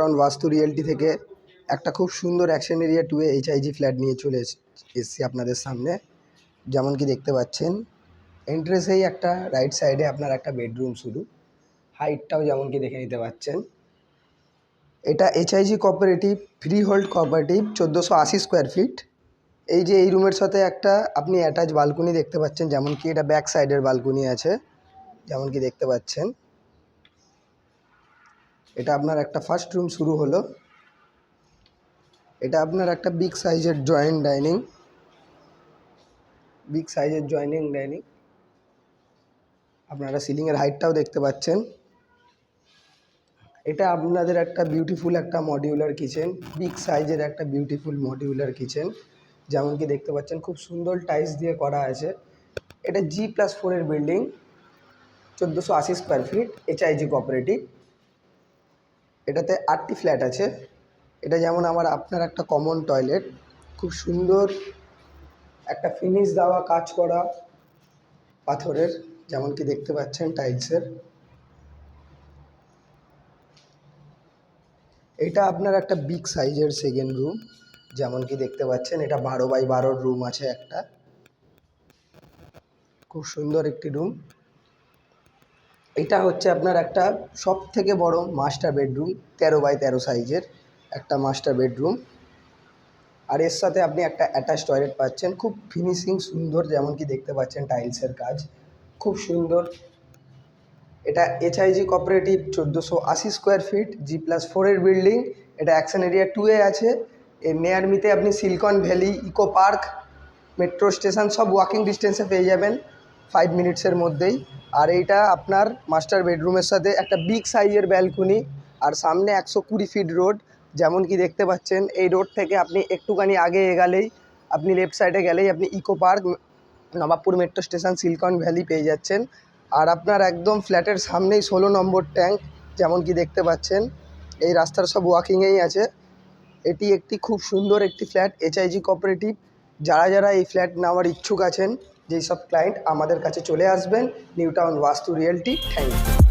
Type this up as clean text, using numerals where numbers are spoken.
Town Vastu realty থেকে একটা খুব সুন্দর অ্যাকশন এরিয়া 2 এইচআইজি ফ্ল্যাট নিয়ে চলে এসেছি আপনাদের সামনে। যেমন কি দেখতে পাচ্ছেন, এন্ট্রেন্সেই একটা রাইট সাইডে আপনার একটা বেডরুম শুরু, হাইটটাও যেমন কি দেখে নিতে পাচ্ছেন। এটা HIG cooperative free hold cooperative 1480 square feet. এই যে এই রুমের সাথে একটা আপনি অ্যাটাচ বালকনি দেখতে পাচ্ছেন, যেমন কি এটা ব্যাক সাইডের বালকনি আছে, যেমন কি দেখতে পাচ্ছেন। এটা আপনার একটা ফার্স্ট রুম শুরু হলো। এটা আপনার একটা বিগ সাইজের জয়েনিং ডাইনিং। আপনারা সিলিংয়ের হাইটটাও দেখতে পাচ্ছেন। এটা আপনাদের একটা বিউটিফুল একটা মডিউলার কিচেন, বিগ সাইজের একটা বিউটিফুল মডিউলার কিচেন, যেমন কি দেখতে পাচ্ছেন। খুব সুন্দর টাইলস দিয়ে করা আছে। এটা G+4 এর building, 1480 square feet, HIG cooperative. এটাতে 8টি ফ্ল্যাট আছে। এটা যেমন আপনার একটা কমন টয়লেট, খুব সুন্দর একটা ফিনিশ দেওয়া কাজ করা পাথরের, যেমন কি দেখতে পাচ্ছেন টাইলসের। এটা আপনার একটা বিগ সাইজের সেকেন্ড রুম, যেমন কি দেখতে পাচ্ছেন। এটা 12x12 রুম আছে একটা, খুব সুন্দর একটি রুম। এটা হচ্ছে আপনার একটা সব থেকে বড় মাস্টার বেডরুম, 13x13 সাইজের একটা মাস্টার বেডরুম। আর এর সাথে আপনি একটা অ্যাটাচ টয়লেট পাচ্ছেন, খুব ফিনিশিং সুন্দর, যেমন কি দেখতে পাচ্ছেন টাইলসের কাজ খুব সুন্দর। এটা HIG cooperative 1480 square feet, G+4 এর বিল্ডিং। এটা অ্যাকশন এরিয়া 2 এ আছে। এর নিয়ারমিতে আপনি Silicon Valley, Eco Park, metro station সব ওয়াকিং ডিস্টেন্সে পেয়ে যাবেন 5 মিনিটসের মধ্যেই। আর এইটা আপনার মাস্টার বেডরুমের সাথে একটা বিগ সাইজের ব্যালকনি, আর সামনে 120 ফিট রোড, যেমন কি দেখতে পাচ্ছেন। এই রোড থেকে আপনি একটুখানি আগে এগালেই, আপনি লেফট সাইডে গেলেই আপনি Eco Park, Nababpur metro station, Silicon Valley পেয়ে যাচ্ছেন। আর আপনার একদম ফ্ল্যাটের সামনেই 16 নম্বর ট্যাঙ্ক, যেমন কি দেখতে পাচ্ছেন। এই রাস্তার সব ওয়াকিংয়েই আছে। এটি একটি খুব সুন্দর একটি ফ্ল্যাট, এইচআইজি কোঅপারেটিভ। যারা এই ফ্ল্যাট নেওয়ার ইচ্ছুক আছেন, যেই সব ক্লায়েন্ট আমাদের কাছে চলে আসবেন, New Town Vastu realty. Thank you.